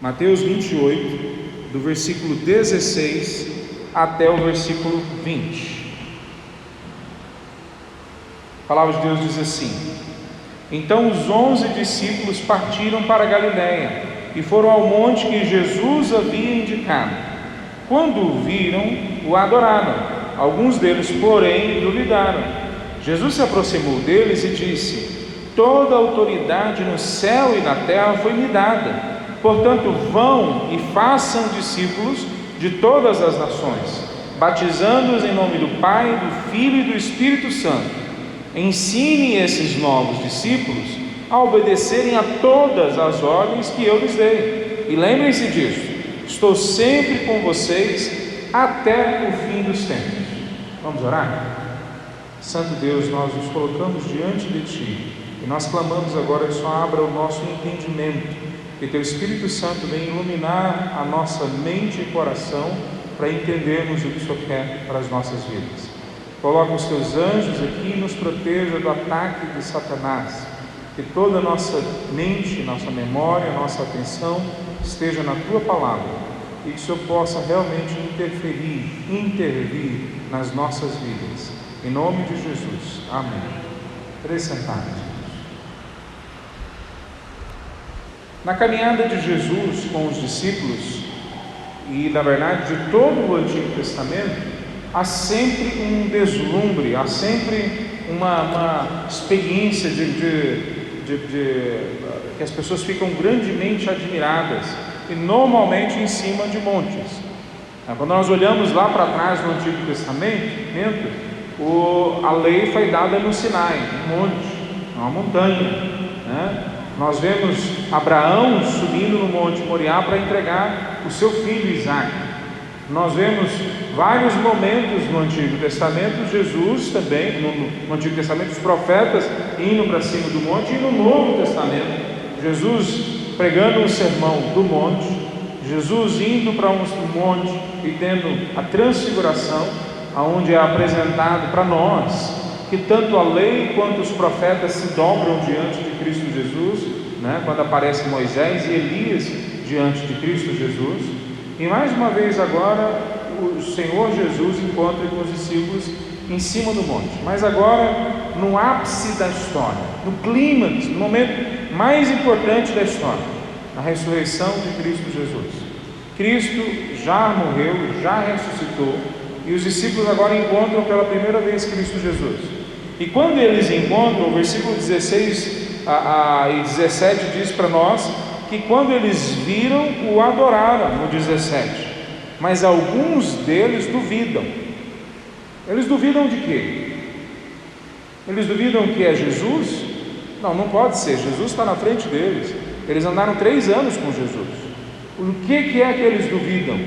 Mateus 28, do versículo 16 até o versículo 20. A palavra de Deus diz assim: Então os 11 discípulos partiram para a Galiléia e foram ao monte que Jesus havia indicado. Quando o viram, o adoraram. Alguns deles, porém, duvidaram. Jesus se aproximou deles e disse: Toda a autoridade no céu e na terra foi-me dada. Portanto, vão e façam discípulos de todas as nações, batizando-os em nome do Pai, do Filho e do Espírito Santo. Ensine esses novos discípulos a obedecerem a todas as ordens que eu lhes dei. E lembrem-se disso: estou sempre com vocês até o fim dos tempos. Vamos orar? Santo Deus, nós nos colocamos diante de Ti e nós clamamos agora que o Senhor abra o nosso entendimento, que Teu Espírito Santo venha iluminar a nossa mente e coração para entendermos o que o Senhor quer para as nossas vidas. Coloca os Teus anjos aqui e nos proteja do ataque de Satanás. Que toda a nossa mente, nossa memória, nossa atenção esteja na Tua Palavra e que o Senhor possa realmente intervir nas nossas vidas. Em nome de Jesus. Amém. Sentados. Na caminhada de Jesus com os discípulos, e na verdade de todo o Antigo Testamento, há sempre um deslumbre, há sempre uma experiência que as pessoas ficam grandemente admiradas, e normalmente em cima de montes. Quando nós olhamos lá para trás no Antigo Testamento, a lei foi dada no Sinai, um monte, uma montanha, né? Nós vemos Abraão subindo no Monte Moriá para entregar o seu filho Isaque. Nós vemos vários momentos no Antigo Testamento, Jesus também, no Antigo Testamento, os profetas indo para cima do monte, e no Novo Testamento, Jesus pregando um sermão do monte, Jesus indo para um monte e tendo a transfiguração, onde é apresentado para nós que tanto a lei quanto os profetas se dobram diante de Cristo Jesus, né? Quando aparece Moisés e Elias diante de Cristo Jesus. E mais uma vez agora o Senhor Jesus encontra com os discípulos em cima do monte, mas agora no ápice da história, no clímax, no momento mais importante da história, na ressurreição de Cristo Jesus. Cristo já morreu, já ressuscitou, e os discípulos agora encontram pela primeira vez Cristo Jesus. E quando eles encontram, o versículo 16 e 17 diz para nós que quando eles viram, o adoraram, no 17. Mas alguns deles duvidam. Eles duvidam de quê? Eles duvidam que é Jesus? Não pode ser, Jesus está na frente deles. Eles andaram 3 anos com Jesus. O que é que eles duvidam?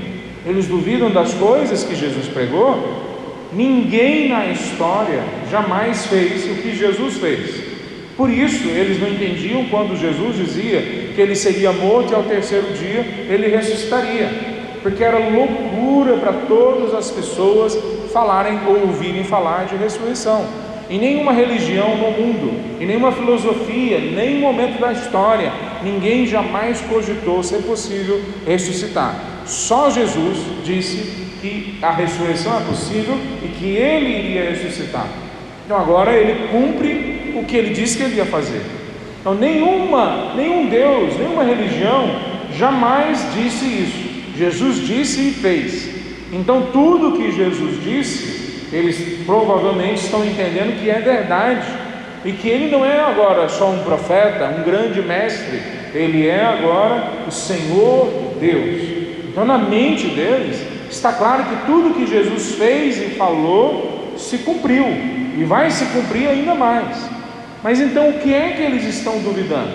Eles duvidam das coisas que Jesus pregou? Ninguém na história jamais fez o que Jesus fez. Por isso eles não entendiam quando Jesus dizia que ele seria morto e ao terceiro dia ele ressuscitaria, porque era loucura para todas as pessoas falarem ou ouvirem falar de ressurreição. Em nenhuma religião no mundo, em nenhuma filosofia, em nenhum momento da história, ninguém jamais cogitou ser possível ressuscitar. Só Jesus disse que a ressurreição é possível e que ele iria ressuscitar. Então agora ele cumpre o que ele disse que ele ia fazer. Então nenhum Deus, nenhuma religião jamais disse isso. Jesus disse e fez. Então tudo que Jesus disse, eles provavelmente estão entendendo que é verdade, e que ele não é agora só um profeta, um grande mestre, ele é agora o Senhor Deus. Então na mente deles está claro que tudo que Jesus fez e falou se cumpriu, e vai se cumprir ainda mais. Mas então o que é que eles estão duvidando?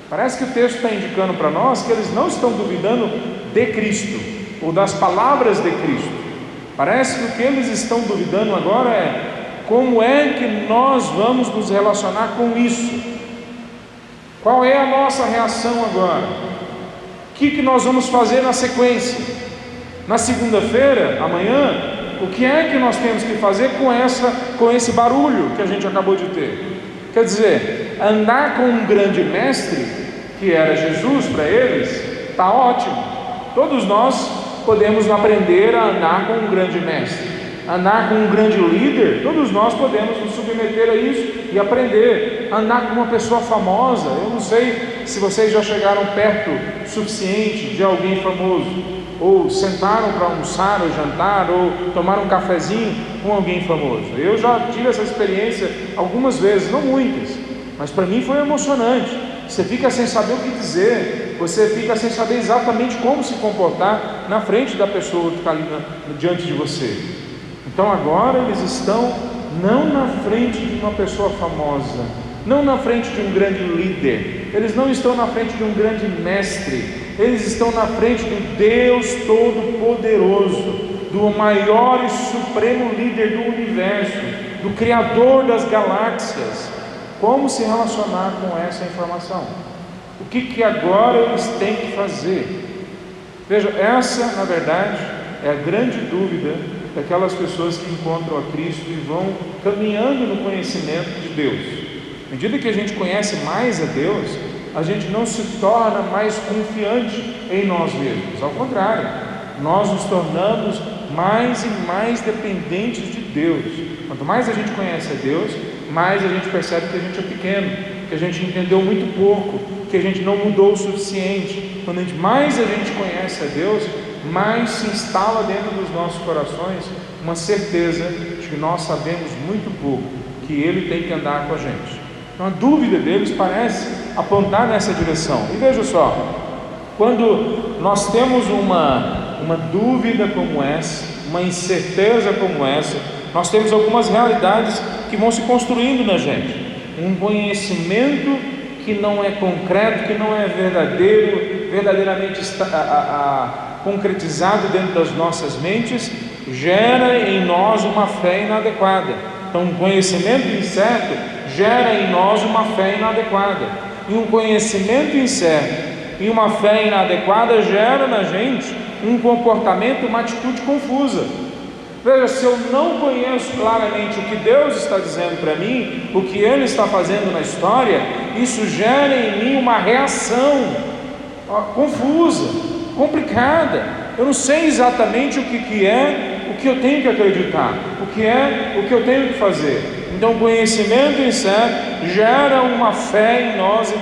Parece que o texto está indicando para nós que eles não estão duvidando de Cristo, ou das palavras de Cristo. Parece que o que eles estão duvidando agora é como é que nós vamos nos relacionar com isso? Qual é a nossa reação agora? O que nós vamos fazer na sequência? Na segunda-feira, amanhã, o que é que nós temos que fazer com esse barulho que a gente acabou de ter? Quer dizer, andar com um grande mestre, que era Jesus para eles, está ótimo. Todos nós podemos aprender a andar com um grande mestre, andar com um grande líder. Todos nós podemos nos submeter a isso e aprender a andar com uma pessoa famosa. Eu não sei se vocês já chegaram perto o suficiente de alguém famoso, ou sentaram para almoçar ou jantar, ou tomaram um cafezinho com alguém famoso. Eu já tive essa experiência algumas vezes, não muitas, mas para mim foi emocionante. Você fica sem saber o que dizer, você fica sem saber exatamente como se comportar na frente da pessoa que está ali diante de você. Então agora eles estão não na frente de uma pessoa famosa, não na frente de um grande líder, eles não estão na frente de um grande mestre, eles estão na frente do Deus Todo-Poderoso, do maior e supremo líder do universo, do Criador das galáxias. Como se relacionar com essa informação? O que agora eles têm que fazer? Veja, essa na verdade é a grande dúvida daquelas pessoas que encontram a Cristo e vão caminhando no conhecimento de Deus. À medida que a gente conhece mais a Deus, a gente não se torna mais confiante em nós mesmos. Ao contrário, nós nos tornamos mais e mais dependentes de Deus. Quanto mais a gente conhece a Deus, mais a gente percebe que a gente é pequeno, que a gente entendeu muito pouco, que a gente não mudou o suficiente. Quando mais a gente conhece a Deus, mais se instala dentro dos nossos corações uma certeza de que nós sabemos muito pouco, que Ele tem que andar com a gente. Então a dúvida deles parece apontar nessa direção. E veja só, quando nós temos uma dúvida como essa, uma incerteza como essa, nós temos algumas realidades que vão se construindo na gente. Um conhecimento que não é concreto, que não é verdadeiro, verdadeiramente concretizado dentro das nossas mentes, gera em nós uma fé inadequada. Então um conhecimento incerto gera em nós uma fé inadequada, e um conhecimento incerto e uma fé inadequada gera na gente um comportamento, uma atitude confusa. Veja, se eu não conheço claramente o que Deus está dizendo para mim, o que Ele está fazendo na história, isso gera em mim uma reação confusa, complicada. Eu não sei exatamente o que é o que eu tenho que acreditar, o que é o que eu tenho que fazer. Então, o conhecimento incerto gera uma fé em nós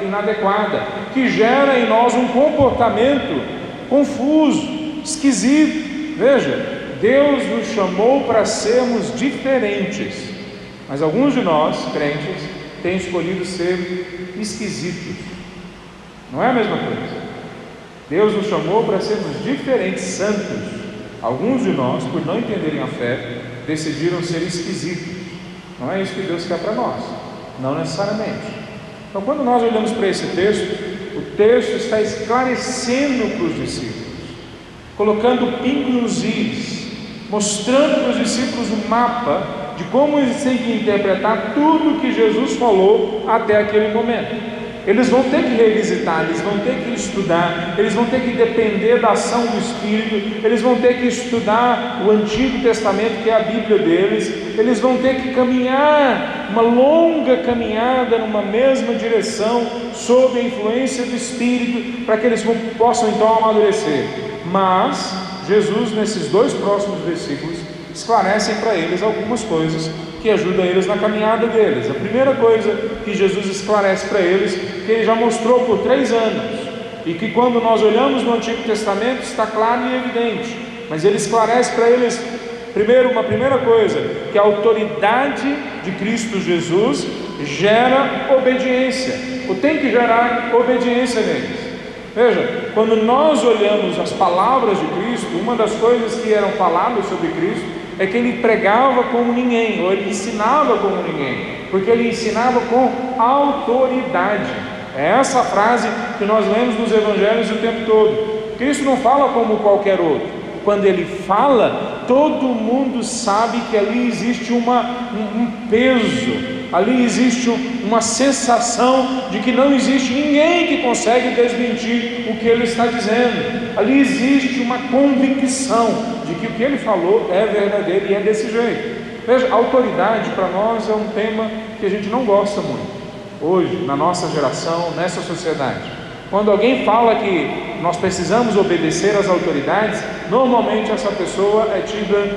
inadequada, que gera em nós um comportamento confuso, esquisito. Veja, Deus nos chamou para sermos diferentes, mas alguns de nós, crentes, têm escolhido ser esquisitos. Não é a mesma coisa. Deus nos chamou para sermos diferentes, santos. Alguns de nós, por não entenderem a fé, decidiram ser esquisitos. Não é isso que Deus quer para nós, não necessariamente. Então, quando nós olhamos para esse texto, o texto está esclarecendo para os discípulos, colocando pingo nos is, mostrando para os discípulos um mapa de como eles têm que interpretar tudo que Jesus falou até aquele momento. Eles vão ter que revisitar, eles vão ter que estudar, eles vão ter que depender da ação do Espírito, eles vão ter que estudar o Antigo Testamento, que é a Bíblia deles, eles vão ter que caminhar uma longa caminhada numa mesma direção, sob a influência do Espírito, para que eles possam então amadurecer. Mas Jesus, nesses dois próximos versículos, esclarecem para eles algumas coisas que ajudam eles na caminhada deles. A primeira coisa que Jesus esclarece para eles, que Ele já mostrou por 3 anos, e que quando nós olhamos no Antigo Testamento está claro e evidente, mas Ele esclarece para eles, primeiro, uma primeira coisa, que a autoridade de Cristo Jesus gera obediência, ou tem que gerar obediência neles. Veja, quando nós olhamos as palavras de Cristo, uma das coisas que eram faladas sobre Cristo é que Ele pregava como ninguém, ou Ele ensinava como ninguém, porque Ele ensinava com autoridade. É essa frase que nós lemos nos Evangelhos o tempo todo. Cristo não fala como qualquer outro. Quando Ele fala, todo mundo sabe que ali existe um peso, ali existe uma sensação de que não existe ninguém que consegue desmentir o que Ele está dizendo. Ali existe uma convicção de que o que Ele falou é verdadeiro e é desse jeito. Veja, autoridade para nós é um tema que a gente não gosta muito hoje, na nossa geração, nessa sociedade. Quando alguém fala que nós precisamos obedecer às autoridades, normalmente essa pessoa é tida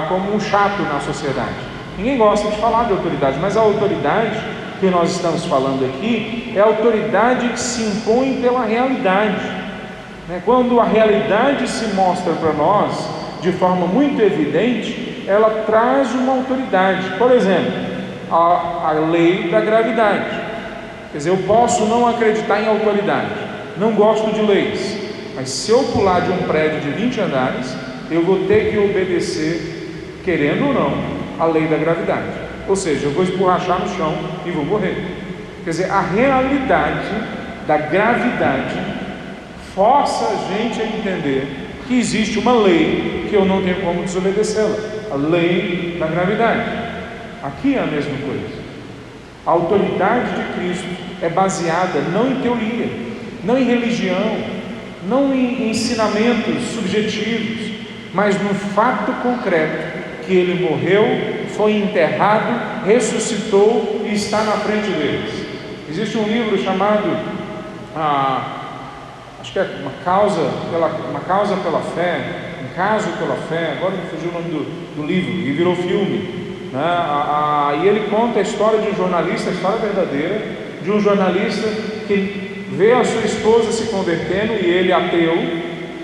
como um chato na sociedade. Ninguém gosta de falar de autoridade, mas a autoridade que nós estamos falando aqui é a autoridade que se impõe pela realidade. Quando a realidade se mostra para nós de forma muito evidente, ela traz uma autoridade. Por exemplo, a lei da gravidade. Quer dizer, eu posso não acreditar em autoridade, não gosto de leis, mas se eu pular de um prédio de 20 andares, eu vou ter que obedecer, querendo ou não, a lei da gravidade. Ou seja, eu vou esborrachar no chão e vou morrer. Quer dizer, a realidade da gravidade força a gente a entender que existe uma lei que eu não tenho como desobedecê-la, a lei da gravidade. Aqui é a mesma coisa. A autoridade de Cristo é baseada não em teoria, não em religião, não em ensinamentos subjetivos, mas no fato concreto que Ele morreu, foi enterrado, ressuscitou e está na frente deles. Existe um livro chamado, acho que é uma causa pela fé, um caso pela fé, agora me fugiu o nome do livro, e virou filme. E ele conta a história de um jornalista, a história verdadeira, de um jornalista que vê a sua esposa se convertendo e ele ateu,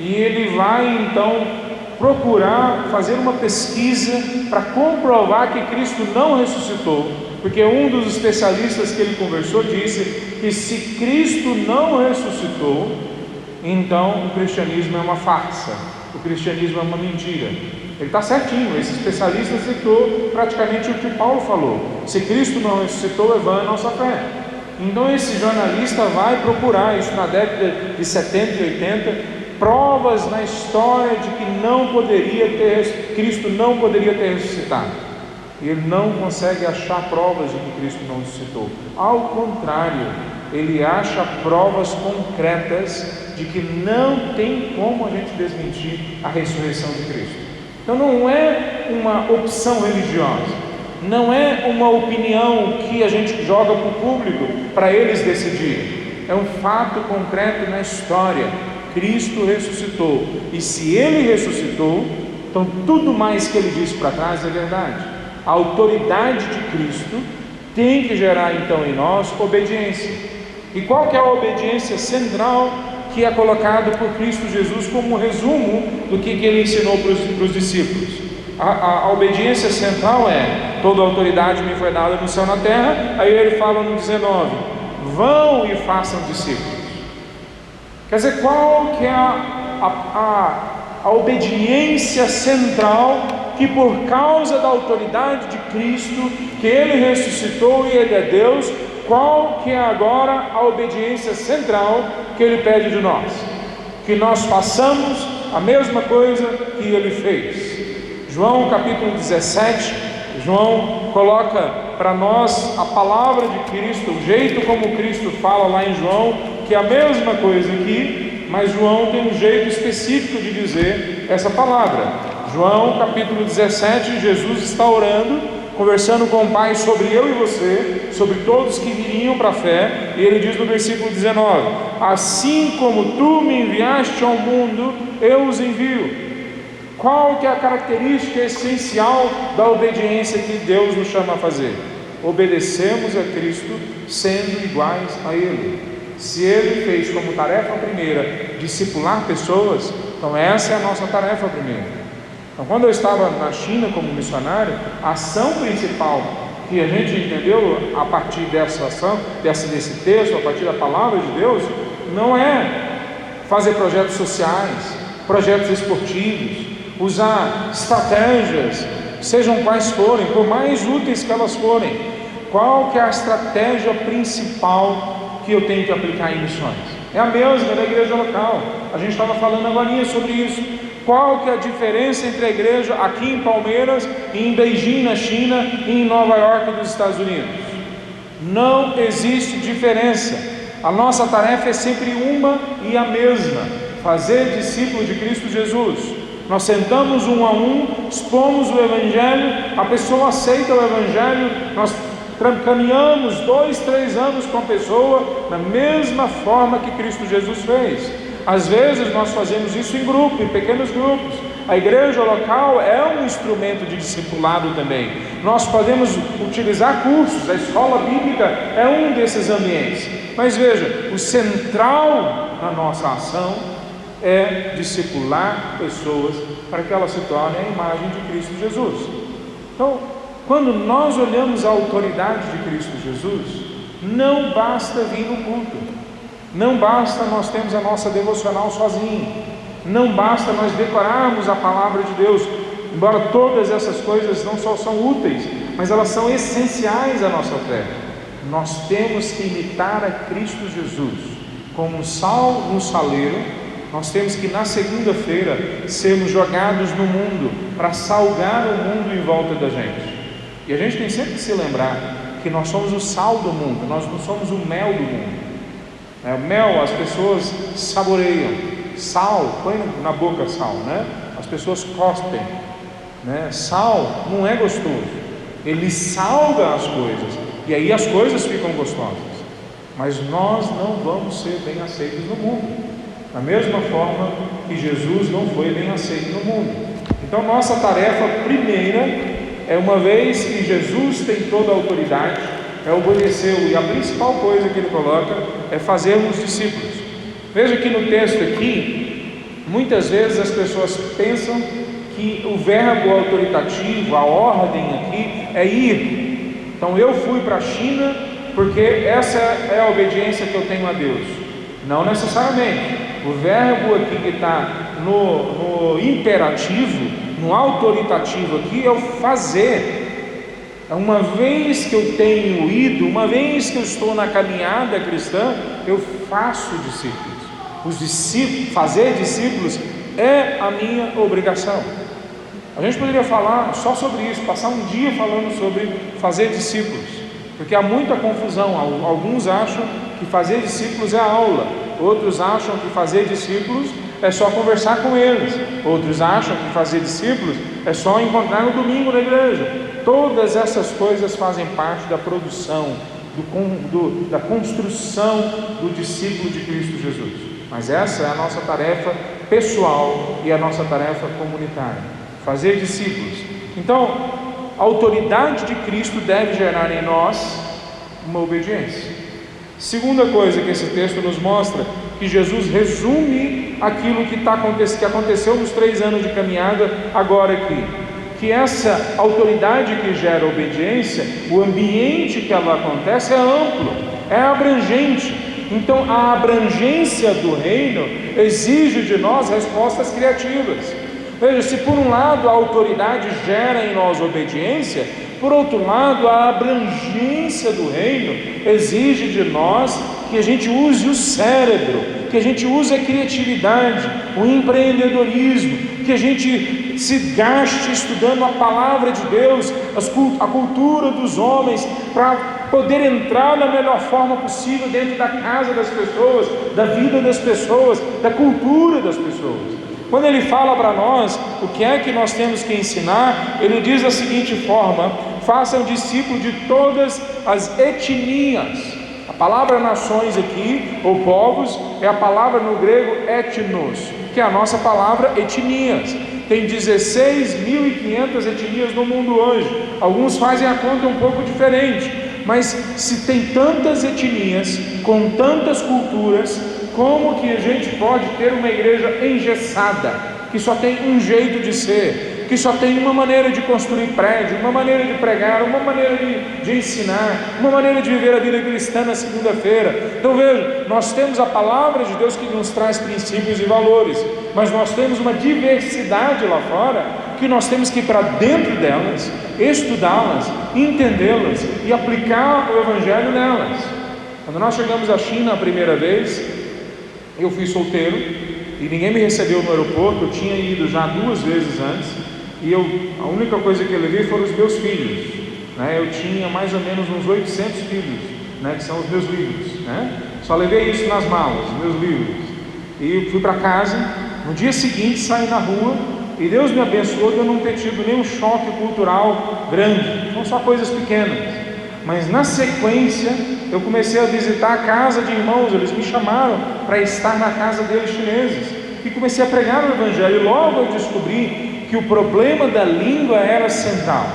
e ele vai então procurar fazer uma pesquisa para comprovar que Cristo não ressuscitou, porque um dos especialistas que ele conversou disse que se Cristo não ressuscitou, então o cristianismo é uma farsa, o cristianismo é uma mentira. Ele está certinho, esse especialista citou praticamente o que Paulo falou: se Cristo não ressuscitou, é vã a nossa fé. Então esse jornalista vai procurar, isso na década de 70 e 80, provas na história de que Cristo não poderia ter ressuscitado. E ele não consegue achar provas de que Cristo não ressuscitou. Ao contrário, ele acha provas concretas de que não tem como a gente desmentir a ressurreição de Cristo. Então não é uma opção religiosa, não é uma opinião que a gente joga para o público para eles decidirem. É um fato concreto na história. Cristo ressuscitou, e se Ele ressuscitou, então tudo mais que Ele disse para trás é verdade. A autoridade de Cristo tem que gerar então em nós obediência. E qual que é a obediência central que é colocado por Cristo Jesus como resumo do que Ele ensinou para os discípulos? A obediência central é: toda a autoridade me foi dada no céu e na terra. Aí Ele fala no 19: vão e façam discípulos. Quer dizer, qual que é a obediência central que, por causa da autoridade de Cristo, que Ele ressuscitou e Ele é Deus, qual que é agora a obediência central que Ele pede de nós? Que nós façamos a mesma coisa que Ele fez. João capítulo 17, João coloca para nós a palavra de Cristo, o jeito como Cristo fala lá em João, que é a mesma coisa aqui, mas João tem um jeito específico de dizer essa palavra. João capítulo 17, Jesus está orando, conversando com o Pai sobre eu e você, sobre todos que viriam para a fé, e Ele diz no versículo 19: assim como tu me enviaste ao mundo, eu os envio. Qual que é a característica essencial da obediência que Deus nos chama a fazer? Obedecemos a Cristo sendo iguais a Ele. Se Ele fez como tarefa primeira discipular pessoas, então essa é a nossa tarefa primeira. Então, quando eu estava na China como missionário, a ação principal que a gente entendeu a partir dessa ação, desse texto, a partir da palavra de Deus, não é fazer projetos sociais, projetos esportivos, usar estratégias, sejam quais forem, por mais úteis que elas forem. Qual que é a estratégia principal que eu tenho que aplicar em missões? É a mesma da igreja local. A gente estava falando agora sobre isso. Qual que é a diferença entre a igreja aqui em Palmeiras, em Beijing, na China, e em Nova York, nos Estados Unidos? Não existe diferença. A nossa tarefa é sempre uma e a mesma: fazer discípulo de Cristo Jesus. Nós sentamos um a um, expomos o Evangelho, a pessoa aceita o Evangelho, nós caminhamos 2, 3 anos com a pessoa da mesma forma que Cristo Jesus fez. Às vezes nós fazemos isso em grupo, em pequenos grupos. A igreja local é um instrumento de discipulado também. Nós podemos utilizar cursos, a escola bíblica é um desses ambientes. Mas veja, o central na nossa ação é discipular pessoas para que elas se tornem a imagem de Cristo Jesus. Então, quando nós olhamos a autoridade de Cristo Jesus, não basta vir no culto, não basta nós termos a nossa devocional sozinho, não basta nós decorarmos a palavra de Deus, embora todas essas coisas não só são úteis, mas elas são essenciais à nossa fé. Nós temos que imitar a Cristo Jesus, como um sal no saleiro. Nós temos que na segunda-feira sermos jogados no mundo para salgar o mundo em volta da gente. E a gente tem sempre que se lembrar que nós somos o sal do mundo, nós não somos o mel do mundo. O mel as pessoas saboreiam, sal, põe na boca sal, né? As pessoas cospem, né? Sal não é gostoso, ele salga as coisas, e aí as coisas ficam gostosas. Mas nós não vamos ser bem aceitos no mundo, da mesma forma que Jesus não foi bem aceito no mundo. Então nossa tarefa primeira é, uma vez que Jesus tem toda a autoridade, é obedecê-lo, e a principal coisa que ele coloca é fazermos discípulos. Veja que no texto aqui, muitas vezes as pessoas pensam que o verbo autoritativo, a ordem aqui é ir. Então eu fui para a China porque essa é a obediência que eu tenho a Deus. Não necessariamente. O verbo aqui que está no imperativo, no autoritativo aqui, é o fazer. Uma vez que eu tenho ido, uma vez que eu estou na caminhada cristã, eu faço discípulos. Os discípulos, fazer discípulos é a minha obrigação. A gente poderia falar só sobre isso, passar um dia falando sobre fazer discípulos, porque há muita confusão. Alguns acham que fazer discípulos é aula, outros acham que fazer discípulos é só conversar com eles, outros acham que fazer discípulos é só encontrar no domingo na igreja. Todas essas coisas fazem parte da produção, da construção do discípulo de Cristo Jesus. Mas essa é a nossa tarefa pessoal e a nossa tarefa comunitária, fazer discípulos. Então, a autoridade de Cristo deve gerar em nós uma obediência. Segunda coisa que esse texto nos mostra, que Jesus resume aquilo que aconteceu nos 3 anos de caminhada agora aqui, que essa autoridade que gera obediência, o ambiente que ela acontece é amplo, é abrangente. Então a abrangência do reino exige de nós respostas criativas. Veja, se por um lado a autoridade gera em nós obediência, por outro lado a abrangência do reino exige de nós que a gente use o cérebro, que a gente use a criatividade, o empreendedorismo, que a gente se gaste estudando a palavra de Deus, a cultura dos homens, para poder entrar da melhor forma possível dentro da casa das pessoas, da vida das pessoas, da cultura das pessoas. Quando ele fala para nós o que é que nós temos que ensinar, ele diz da seguinte forma: façam discípulos de todas as etnias. A palavra nações aqui, ou povos, é a palavra no grego etnos, que é a nossa palavra etnias. Tem 16.500 etnias no mundo hoje. Alguns fazem a conta um pouco diferente, mas se tem tantas etnias, com tantas culturas, como que a gente pode ter uma igreja engessada, que só tem um jeito de ser, que só tem uma maneira de construir prédio, uma maneira de pregar, uma maneira de ensinar, uma maneira de viver a vida cristã na segunda-feira? Então veja, nós temos a palavra de Deus que nos traz princípios e valores, mas nós temos uma diversidade lá fora, que nós temos que ir para dentro delas, estudá-las, entendê-las e aplicar o Evangelho nelas. Quando nós chegamos à China a primeira vez, eu fui solteiro e ninguém me recebeu no aeroporto. Eu tinha ido já 2 vezes antes, e a única coisa que eu levei foram os meus filhos, né? Eu tinha mais ou menos uns 800 filhos, né? Que são os meus livros, né? Só levei isso nas malas, meus livros, e fui para casa. No dia seguinte saí na rua, e Deus me abençoou de eu não ter tido nenhum choque cultural grande, não só coisas pequenas, mas na sequência eu comecei a visitar a casa de irmãos, eles me chamaram para estar na casa deles chineses, e comecei a pregar o Evangelho, e logo eu descobri que o problema da língua era central.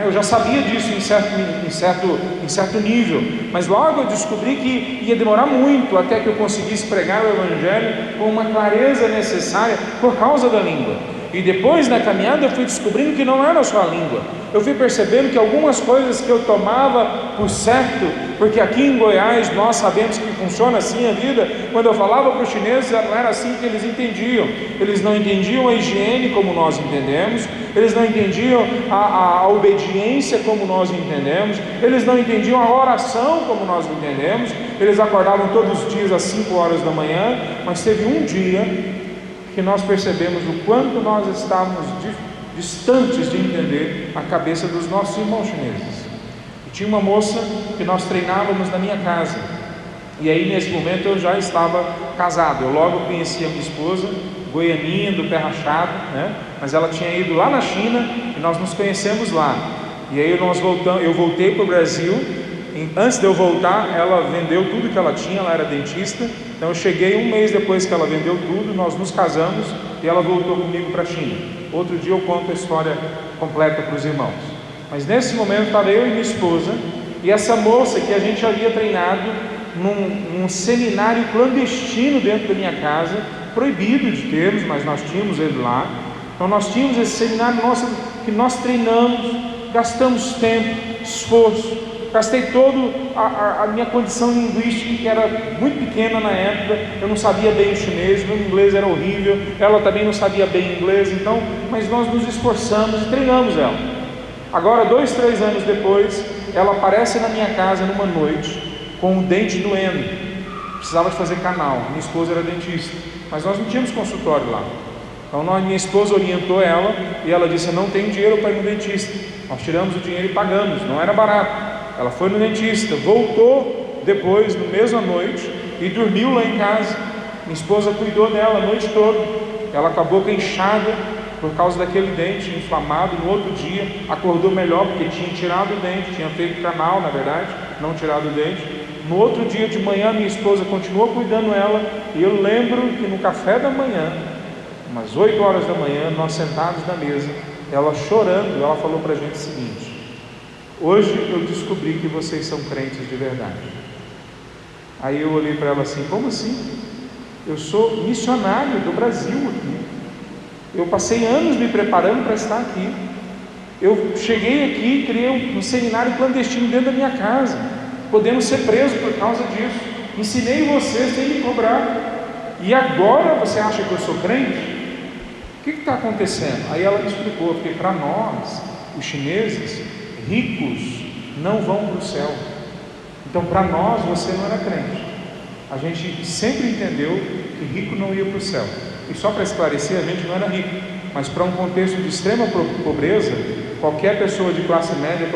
Eu já sabia disso em certo nível, mas logo eu descobri que ia demorar muito até que eu conseguisse pregar o Evangelho com uma clareza necessária por causa da língua. E depois na caminhada eu fui descobrindo que não era só a língua. Eu fui percebendo que algumas coisas que eu tomava por certo, porque aqui em Goiás nós sabemos que funciona assim a vida, quando eu falava para os chineses não era assim que eles entendiam. Eles não entendiam a higiene como nós entendemos, eles não entendiam a obediência como nós entendemos, eles não entendiam a oração como nós entendemos. Eles acordavam todos os dias às 5 horas da manhã, mas teve um dia que nós percebemos o quanto nós estávamos distantes de entender a cabeça dos nossos irmãos chineses. E tinha uma moça que nós treinávamos na minha casa, e aí nesse momento eu já estava casado. Eu logo conheci a minha esposa, goianinha, do pé rachado, mas ela tinha ido lá na China e nós nos conhecemos lá. E aí eu voltei para o Brasil. Antes de eu voltar, ela vendeu tudo que ela tinha, ela era dentista. Então eu cheguei um mês depois que ela vendeu tudo, nós nos casamos e ela voltou comigo para a China. Outro dia eu conto a história completa para os irmãos. Mas nesse momento estava eu e minha esposa, e essa moça que a gente havia treinado num seminário clandestino dentro da minha casa, proibido de termos, mas nós tínhamos ele lá. Então nós tínhamos esse seminário nosso que nós treinamos, gastamos tempo, esforço, gastei toda a minha condição linguística, que era muito pequena na época. Eu não sabia bem o chinês, meu inglês era horrível, ela também não sabia bem inglês, então, mas nós nos esforçamos e treinamos ela. Agora, 2, 3 anos depois, ela aparece na minha casa numa noite, com o dente doendo, precisava de fazer canal. Minha esposa era dentista, mas nós não tínhamos consultório lá. Então minha esposa orientou ela, e ela disse: eu não tenho dinheiro para ir no dentista. Nós tiramos o dinheiro e pagamos, não era barato. Ela foi no dentista, voltou depois, na mesma noite, e dormiu lá em casa. Minha esposa cuidou dela a noite toda. Ela com a boca inchada por causa daquele dente inflamado. No outro dia acordou melhor, porque tinha tirado o dente, tinha feito canal, na verdade, não tirado o dente. No outro dia de manhã, minha esposa continuou cuidando dela, e eu lembro que no café da manhã, umas 8 horas da manhã, nós sentados na mesa, ela chorando, ela falou para a gente o seguinte: hoje eu descobri que vocês são crentes de verdade. Aí eu olhei para ela assim: como assim? Eu sou missionário do Brasil aqui, eu passei anos me preparando para estar aqui, eu cheguei aqui, criei um seminário clandestino dentro da minha casa, podendo ser preso por causa disso, ensinei vocês sem me cobrar, e agora você acha que eu sou crente? O que está acontecendo? Aí ela me explicou: porque para nós, os chineses, ricos não vão para o céu. Então para nós você não era crente. A gente sempre entendeu que rico não ia para o céu. E só para esclarecer, a gente não era rico, mas para um contexto de extrema pobreza, qualquer pessoa de classe média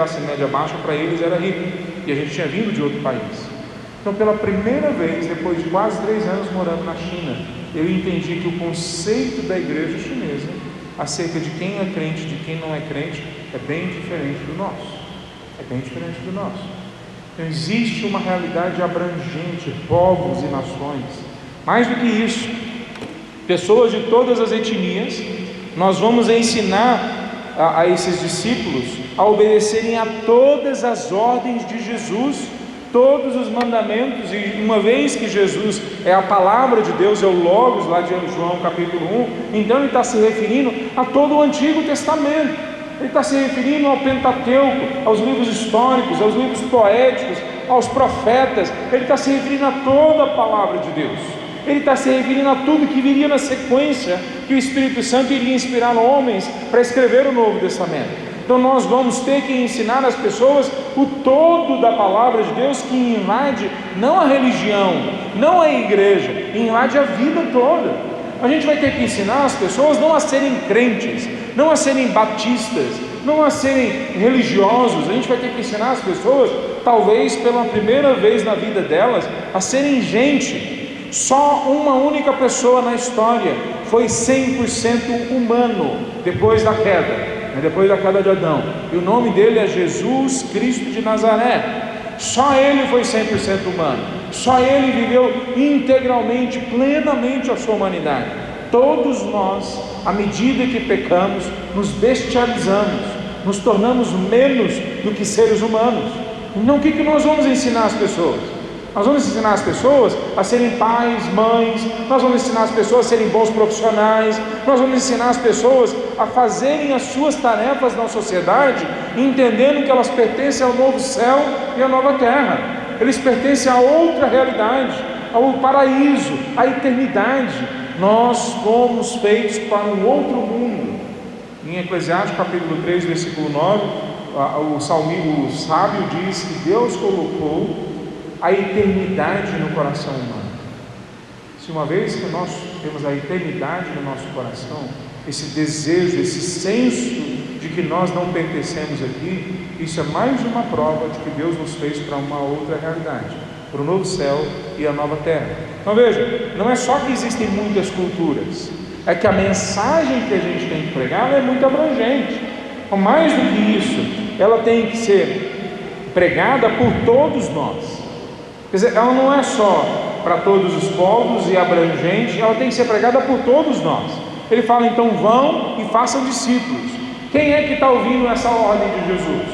baixa, para eles era rico, e a gente tinha vindo de outro país. Então pela primeira vez, depois de quase 3 anos morando na China, eu entendi que o conceito da igreja chinesa acerca de quem é crente e de quem não é crente é bem diferente do nosso. É bem diferente do nosso. Então existe uma realidade abrangente, povos e nações. Mais do que isso, pessoas de todas as etnias. Nós vamos ensinar a esses discípulos a obedecerem a todas as ordens de Jesus, todos os mandamentos. E uma vez que Jesus é a palavra de Deus, é o Logos, lá de João capítulo 1, então ele está se referindo a todo o Antigo Testamento. Ele está se referindo ao Pentateuco, aos livros históricos, aos livros poéticos, aos profetas. Ele está se referindo a toda a palavra de Deus. Ele está se referindo a tudo que viria na sequência, que o Espírito Santo iria inspirar homens para escrever o Novo Testamento. Então nós vamos ter que ensinar às pessoas o todo da palavra de Deus, que invade não a religião, não a igreja, invade a vida toda. A gente vai ter que ensinar as pessoas não a serem crentes, não a serem batistas, não a serem religiosos. A gente vai ter que ensinar as pessoas, talvez pela primeira vez na vida delas, a serem gente. Só uma única pessoa na história foi 100% humano depois da queda de Adão, e o nome dele é Jesus Cristo de Nazaré. Só Ele foi 100% humano, só Ele viveu integralmente, plenamente a sua humanidade. Todos nós, à medida que pecamos, nos bestializamos, nos tornamos menos do que seres humanos. Então o que nós vamos ensinar as pessoas? Nós vamos ensinar as pessoas a serem pais, mães, nós vamos ensinar as pessoas a serem bons profissionais, nós vamos ensinar as pessoas a fazerem as suas tarefas na sociedade, entendendo que elas pertencem ao novo céu e à nova terra. Eles pertencem a outra realidade, ao paraíso, à eternidade. Nós fomos feitos para um outro mundo. Em Eclesiastes capítulo 3, versículo 9, o sábio diz que Deus colocou a eternidade no coração humano. Se uma vez que nós temos a eternidade no nosso coração, esse desejo, esse senso de que nós não pertencemos aqui, isso é mais uma prova de que Deus nos fez para uma outra realidade, para o novo céu e a nova terra. Então veja, não é só que existem muitas culturas, é que a mensagem que a gente tem que pregar é muito abrangente. Então, mais do que isso, ela tem que ser pregada por todos nós. Quer dizer, ela não é só para todos os povos e abrangente, ela tem que ser pregada por todos nós. Ele fala então, vão e façam discípulos. Quem é que está ouvindo essa ordem de Jesus?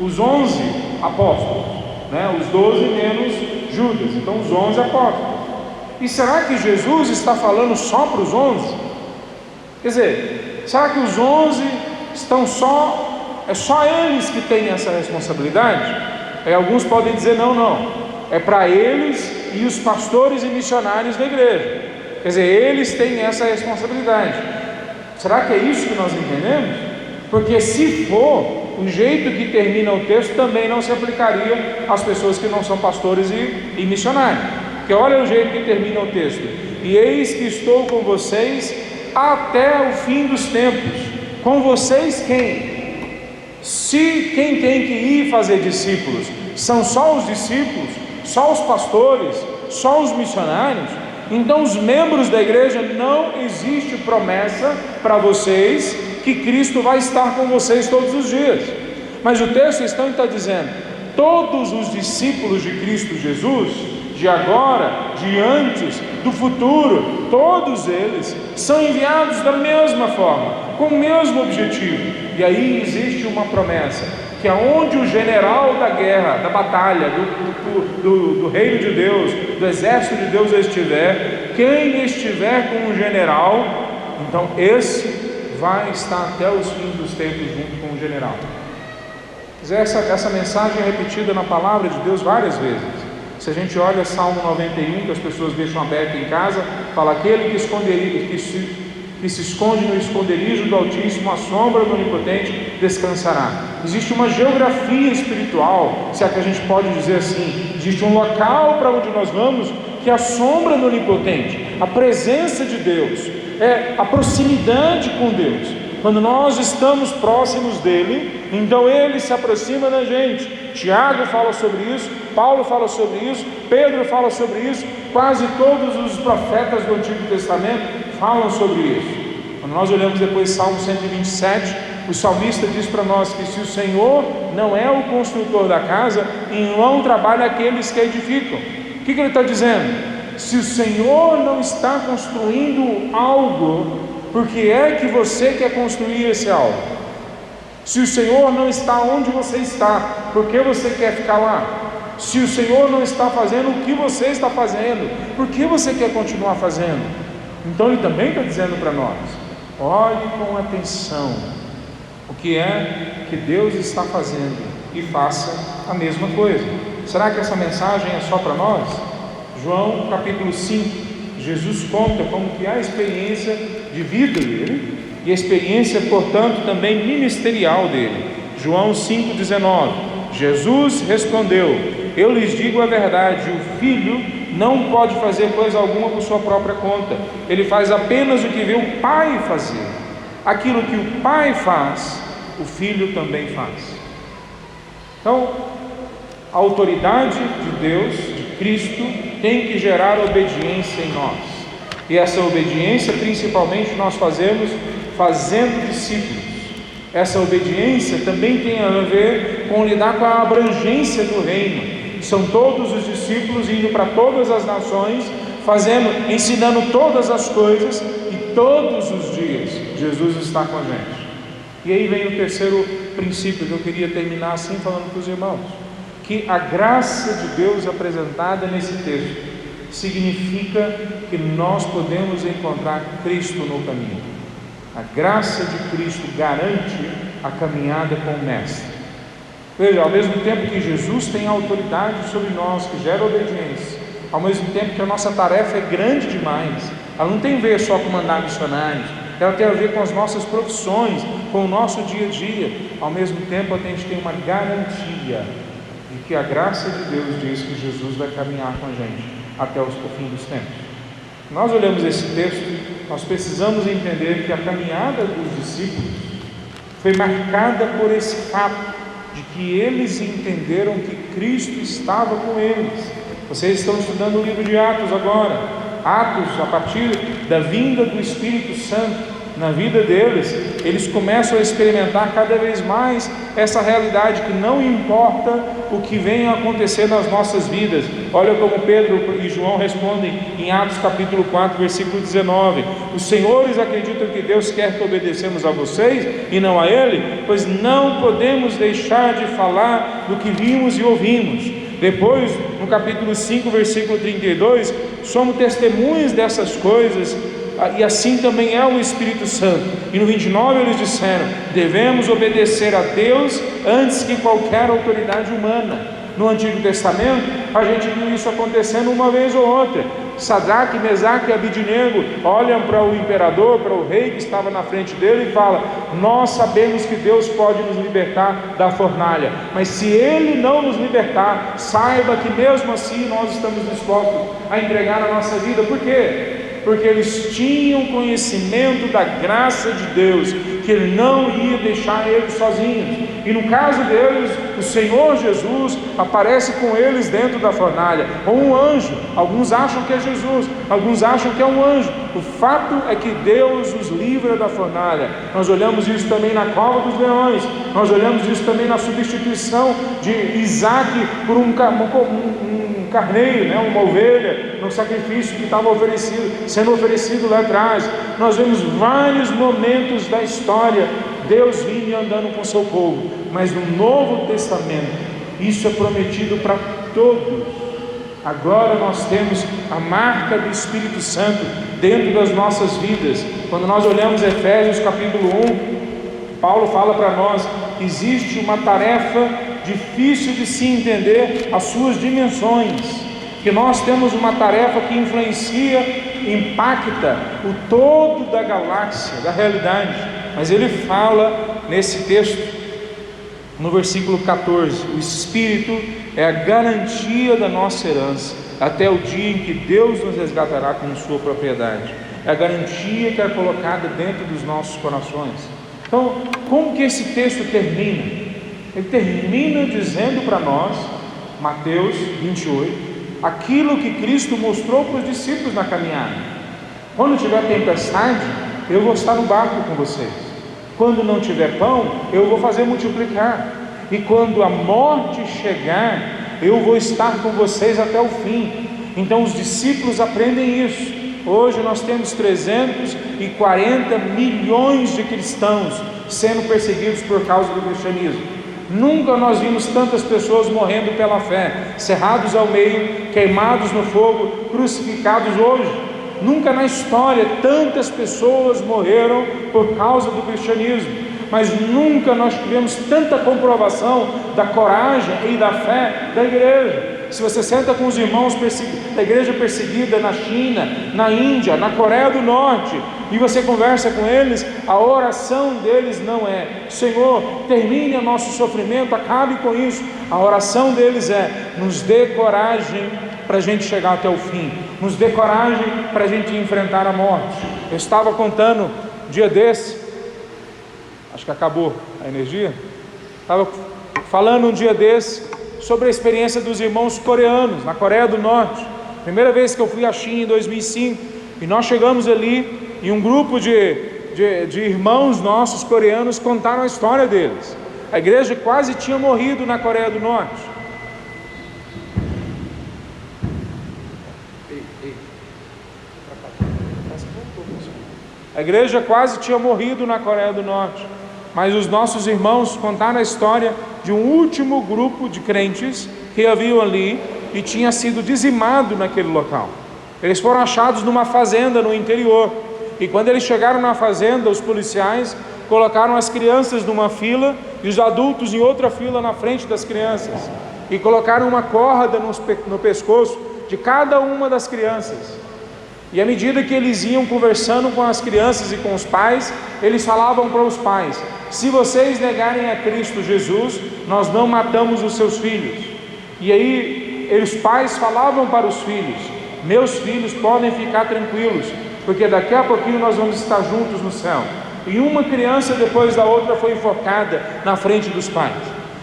Os 11 apóstolos, né? Os 12 menos Judas, então os 11 apóstolos. E será que Jesus está falando só para os 11? Quer dizer, será que os 11 estão é só eles que têm essa responsabilidade? Alguns podem dizer, não, é para eles e os pastores e missionários da igreja. Quer dizer, eles têm essa responsabilidade. Será que é isso que nós entendemos? Porque se for, o jeito que termina o texto também não se aplicaria às pessoas que não são pastores e missionários. Porque olha o jeito que termina o texto: e eis que estou com vocês até o fim dos tempos. Com vocês quem? Se quem tem que ir fazer discípulos são só os discípulos, só os pastores, só os missionários, então os membros da igreja, não existe promessa para vocês que Cristo vai estar com vocês todos os dias. Mas o texto está dizendo, todos os discípulos de Cristo Jesus, de agora, de antes, do futuro, todos eles são enviados da mesma forma, com o mesmo objetivo. E aí existe uma promessa, que aonde o general da guerra, da batalha, do reino de Deus, do exército de Deus estiver, quem estiver com o general, então esse vai estar até os fins dos tempos junto com o general. Essa mensagem é repetida na palavra de Deus várias vezes. Se a gente olha Salmo 91, que as pessoas deixam aberto em casa, fala: aquele que se esconde no esconderijo do Altíssimo, à sombra do Onipotente descansará. Existe uma geografia espiritual, se é que a gente pode dizer assim, existe um local para onde nós vamos, que é a sombra do Onipotente, a presença de Deus, é a proximidade com Deus. Quando nós estamos próximos dele, então ele se aproxima da gente. Tiago fala sobre isso, Paulo fala sobre isso, Pedro fala sobre isso, quase todos os profetas do Antigo Testamento falam sobre isso. Quando nós olhamos depois Salmo 127, o salmista diz para nós que se o Senhor não é o construtor da casa, em vão trabalham aqueles que edificam. O que ele está dizendo? Se o Senhor não está construindo algo, por que é que você quer construir esse algo? Se o Senhor não está onde você está, por que você quer ficar lá? Se o Senhor não está fazendo o que você está fazendo, por que você quer continuar fazendo? Então ele também está dizendo para nós: olhe com atenção o que é que Deus está fazendo e faça a mesma coisa. Será que essa mensagem é só para nós? João capítulo 5, Jesus conta como que é a experiência de vida dele e a experiência, portanto, também ministerial dele. João 5,19. Jesus respondeu: eu lhes digo a verdade, o filho não pode fazer coisa alguma por sua própria conta, ele faz apenas o que vê o Pai fazer. Aquilo que o Pai faz, o filho também faz. Então, a autoridade de Deus, de Cristo, tem que gerar obediência em nós, e essa obediência principalmente nós fazemos fazendo discípulos. Essa obediência também tem a ver com lidar com a abrangência do reino. são todos os discípulos indo para todas as nações, ensinando todas as coisas, e todos os dias Jesus está com a gente. E aí vem o terceiro princípio que eu queria terminar assim falando para os irmãos, que a graça de Deus apresentada nesse texto significa que nós podemos encontrar Cristo no caminho. A graça de Cristo garante a caminhada com o Mestre. Veja, ao mesmo tempo que Jesus tem autoridade sobre nós, que gera obediência, ao mesmo tempo que a nossa tarefa é grande demais, ela não tem a ver só com mandar missionários, ela tem a ver com as nossas profissões, com o nosso dia a dia. Ao mesmo tempo, a gente tem uma garantia de que a graça de Deus diz que Jesus vai caminhar com a gente até o fim dos tempos. Nós olhamos esse texto, nós precisamos entender que a caminhada dos discípulos foi marcada por esse fato de que eles entenderam que Cristo estava com eles. Vocês estão estudando o livro de Atos agora. Atos, a partir da vinda do Espírito Santo na vida deles, eles começam a experimentar cada vez mais essa realidade, que não importa o que venha a acontecer nas nossas vidas. Olha como Pedro e João respondem em Atos capítulo 4, versículo 19: os senhores acreditam que Deus quer que obedecemos a vocês e não a Ele, pois não podemos deixar de falar do que vimos e ouvimos. Depois, no capítulo 5, versículo 32, somos testemunhas dessas coisas, e assim também é o Espírito Santo. E no 29 eles disseram: devemos obedecer a Deus antes que qualquer autoridade humana. No Antigo Testamento, a gente viu isso acontecendo uma vez ou outra. Sadraque, Mesaque e Abidnego olham para o imperador, para o rei que estava na frente dele e falam: nós sabemos que Deus pode nos libertar da fornalha, mas se Ele não nos libertar, saiba que mesmo assim nós estamos dispostos a entregar a nossa vida. Por quê? Porque eles tinham conhecimento da graça de Deus, que Ele não ia deixar eles sozinhos. E no caso deles, o Senhor Jesus aparece com eles dentro da fornalha, ou um anjo. Alguns acham que é Jesus, alguns acham que é um anjo. O fato é que Deus os livra da fornalha. Nós olhamos isso também na cova dos leões, nós olhamos isso também na substituição de Isaac por um carneiro, uma ovelha, no sacrifício que estava sendo oferecido lá atrás. Nós vemos vários momentos da história Deus vindo e andando com o seu povo, mas no Novo Testamento isso é prometido para todos. Agora nós temos a marca do Espírito Santo dentro das nossas vidas. Quando nós olhamos Efésios capítulo 1, Paulo fala para nós: existe uma tarefa difícil de se entender as suas dimensões, que nós temos uma tarefa que influencia, impacta o todo da galáxia, da realidade. Mas ele fala nesse texto, no versículo 14: o Espírito é a garantia da nossa herança, até o dia em que Deus nos resgatará com sua propriedade. É a garantia que é colocada dentro dos nossos corações. Então, como que esse texto termina? Ele termina dizendo para nós, Mateus 28, aquilo que Cristo mostrou para os discípulos na caminhada: quando tiver tempestade, eu vou estar no barco com vocês. Quando não tiver pão, eu vou fazer multiplicar. E quando a morte chegar, eu vou estar com vocês até o fim. Então os discípulos aprendem isso. Hoje nós temos 340 milhões de cristãos sendo perseguidos por causa do cristianismo. Nunca nós vimos tantas pessoas morrendo pela fé, cerrados ao meio, queimados no fogo, crucificados hoje. Nunca na história tantas pessoas morreram por causa do cristianismo. Mas nunca nós tivemos tanta comprovação da coragem e da fé da igreja. Se você senta com os irmãos da igreja perseguida na China, na Índia, na Coreia do Norte, e você conversa com eles, a oração deles não é: Senhor, termine o nosso sofrimento, acabe com isso. A oração deles é: nos dê coragem para a gente chegar até o fim, nos dê coragem para a gente enfrentar a morte. Eu estava contando um dia desse, acho que acabou a energia, estava falando um dia desse sobre a experiência dos irmãos coreanos na Coreia do Norte. Primeira vez que eu fui à China em 2005, e nós chegamos ali e um grupo de irmãos nossos coreanos contaram a história deles. A igreja quase tinha morrido na Coreia do Norte. A igreja quase tinha morrido na Coreia do Norte, mas os nossos irmãos contaram a história de um último grupo de crentes que haviam ali e tinha sido dizimado naquele local. Eles foram achados numa fazenda no interior, e quando eles chegaram na fazenda, os policiais colocaram as crianças numa fila e os adultos em outra fila na frente das crianças, e colocaram uma corda no pescoço de cada uma das crianças. E à medida que eles iam conversando com as crianças e com os pais, eles falavam para os pais: se vocês negarem a Cristo Jesus, nós não matamos os seus filhos. E aí os pais falavam para os filhos: meus filhos podem ficar tranquilos, porque daqui a pouquinho nós vamos estar juntos no céu. E uma criança depois da outra foi enforcada na frente dos pais.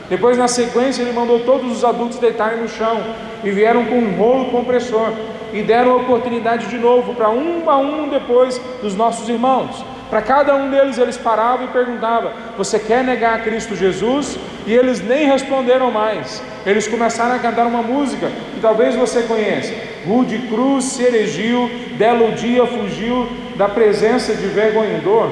Depois, na sequência, ele mandou todos os adultos deitarem no chão e vieram com um rolo compressor e deram a oportunidade de novo para um a um depois dos nossos irmãos. Para cada um deles eles paravam e perguntavam: você quer negar a Cristo Jesus? E eles nem responderam mais. Eles começaram a cantar uma música que talvez você conheça: rude cruz se erigiu, belo dia fugiu da presença de vergonhador.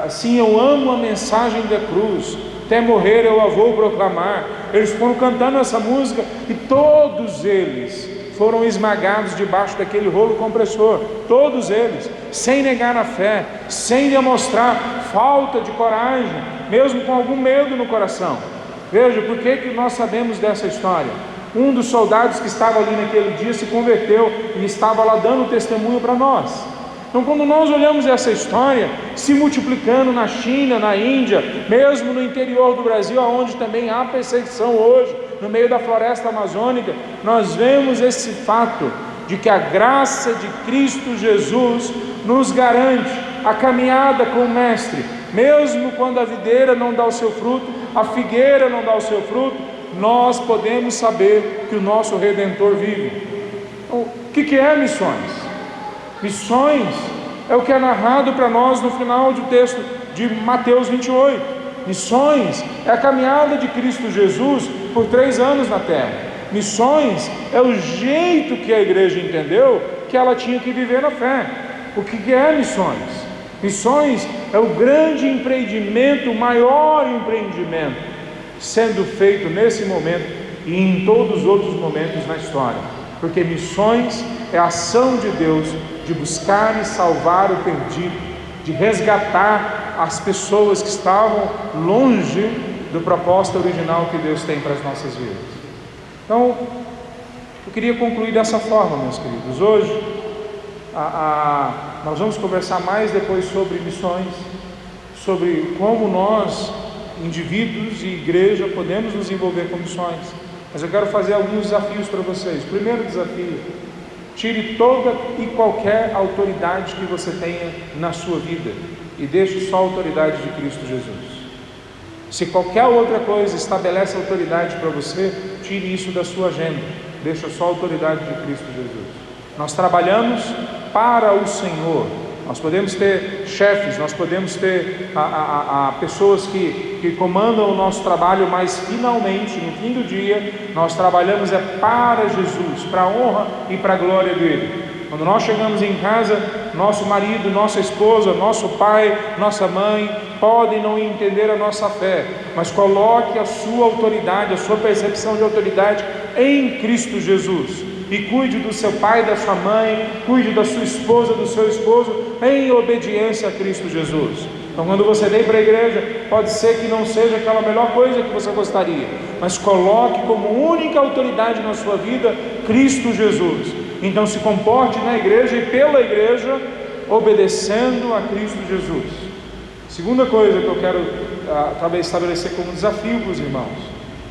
Assim eu amo a mensagem da cruz, até morrer eu a vou proclamar. Eles foram cantando essa música e todos eles foram esmagados debaixo daquele rolo compressor, todos eles, sem negar a fé, sem demonstrar falta de coragem, mesmo com algum medo no coração. Veja, por que nós sabemos dessa história? Um dos soldados que estava ali naquele dia se converteu e estava lá dando testemunho para nós. Então, quando nós olhamos essa história se multiplicando na China, na Índia, mesmo no interior do Brasil, onde também há perseguição hoje, no meio da floresta amazônica, nós vemos esse fato de que a graça de Cristo Jesus nos garante a caminhada com o Mestre. Mesmo quando a videira não dá o seu fruto, a figueira não dá o seu fruto, nós podemos saber que o nosso Redentor vive. Então, o que é missões? Missões é o que é narrado para nós no final do texto de Mateus 28. Missões é a caminhada de Cristo Jesus por 3 anos na terra. Missões é o jeito que a igreja entendeu que ela tinha que viver na fé. O que é missões? Missões é o grande empreendimento, o maior empreendimento sendo feito nesse momento e em todos os outros momentos na história, porque missões é a ação de Deus de buscar e salvar o perdido, de resgatar as pessoas que estavam longe do propósito original que Deus tem para as nossas vidas. Então, eu queria concluir dessa forma, meus queridos. Hoje, nós vamos conversar mais depois sobre missões, sobre como nós, indivíduos e igreja, podemos nos envolver com missões. Mas eu quero fazer alguns desafios para vocês. Primeiro desafio: tire toda e qualquer autoridade que você tenha na sua vida e deixe só a autoridade de Cristo Jesus. Se qualquer outra coisa estabelece autoridade para você, tire isso da sua agenda, deixa só a autoridade de Cristo Jesus. Nós trabalhamos para o Senhor. Nós podemos ter chefes, nós podemos ter pessoas que comandam o nosso trabalho, mas finalmente, no fim do dia, nós trabalhamos para Jesus, para a honra e para a glória dele. Quando nós chegamos em casa, nosso marido, nossa esposa, nosso pai, nossa mãe podem não entender a nossa fé, mas coloque a sua autoridade, a sua percepção de autoridade em Cristo Jesus. E cuide do seu pai, da sua mãe, cuide da sua esposa, do seu esposo, em obediência a Cristo Jesus. Então, quando você vem para a igreja, pode ser que não seja aquela melhor coisa que você gostaria, mas coloque como única autoridade na sua vida Cristo Jesus. Então, se comporte na igreja e pela igreja, obedecendo a Cristo Jesus. Segunda coisa que eu quero talvez estabelecer como desafio para os irmãos: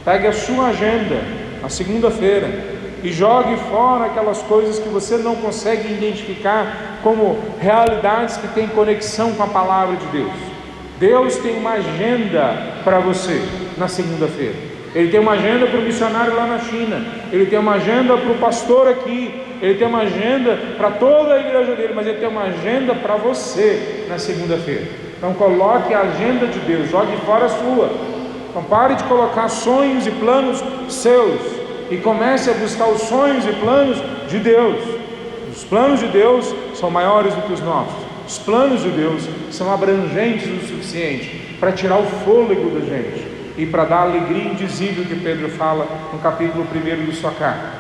pegue a sua agenda na segunda-feira e jogue fora aquelas coisas que você não consegue identificar como realidades que têm conexão com a palavra de Deus. Deus tem uma agenda para você na segunda-feira. Ele tem uma agenda para o missionário lá na China, ele tem uma agenda para o pastor aqui, ele tem uma agenda para toda a igreja dele, mas ele tem uma agenda para você na segunda-feira. Então coloque a agenda de Deus, jogue fora a sua. Então pare de colocar sonhos e planos seus e comece a buscar os sonhos e planos de Deus. Os planos de Deus são maiores do que os nossos. Os planos de Deus são abrangentes o suficiente para tirar o fôlego da gente e para dar a alegria indizível que Pedro fala no capítulo 1 de sua carta.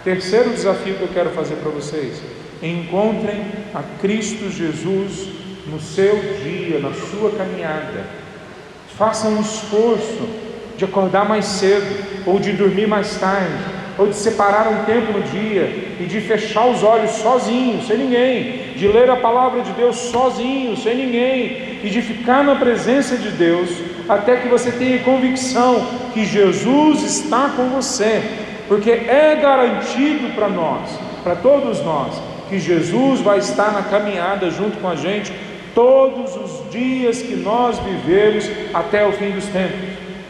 Terceiro desafio que eu quero fazer para vocês: encontrem a Cristo Jesus no seu dia, na sua caminhada. Façam um esforço de acordar mais cedo, ou de dormir mais tarde, ou de separar um tempo no dia e de fechar os olhos sozinho, sem ninguém, de ler a palavra de Deus sozinho, sem ninguém, e de ficar na presença de Deus até que você tenha convicção que Jesus está com você, porque é garantido para nós, para todos nós, que Jesus vai estar na caminhada junto com a gente todos os dias que nós vivemos até o fim dos tempos.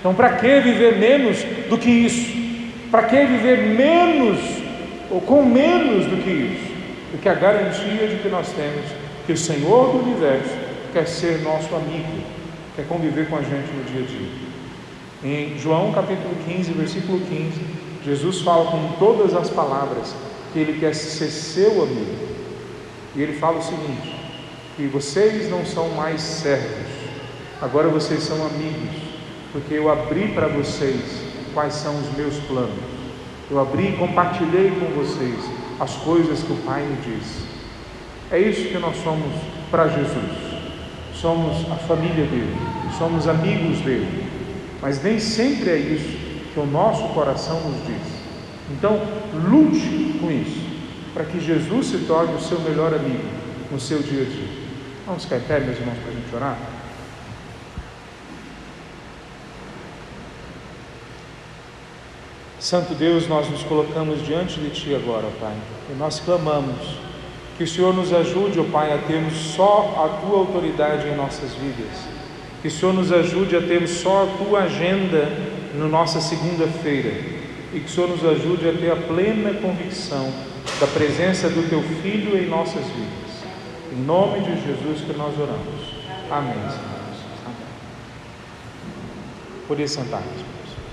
Então, para que viver menos do que isso? Para que viver menos ou com menos do que isso? Porque a garantia de que nós temos que o Senhor do Universo quer ser nosso amigo, quer conviver com a gente no dia a dia. Em João capítulo 15, versículo 15, Jesus fala com todas as palavras que Ele quer ser seu amigo. E Ele fala o seguinte: que vocês não são mais servos, agora vocês são amigos, porque eu abri para vocês quais são os meus planos. Eu abri e compartilhei com vocês as coisas que o Pai me diz. É isso que nós somos para Jesus. Somos a família dele, somos amigos dele, mas nem sempre é isso que o nosso coração nos diz. Então, lute com isso, para que Jesus se torne o seu melhor amigo no seu dia a dia. Vamos ficar em pé, meus irmãos, para a gente orar? Santo Deus, nós nos colocamos diante de Ti agora, ó Pai, e nós clamamos que o Senhor nos ajude, ó Pai, a termos só a Tua autoridade em nossas vidas, que o Senhor nos ajude a termos só a Tua agenda na nossa segunda-feira, e que o Senhor nos ajude a ter a plena convicção da presença do Teu Filho em nossas vidas. Em nome de Jesus que nós oramos. Amém, Senhor. Amém. Poder sentar-nos.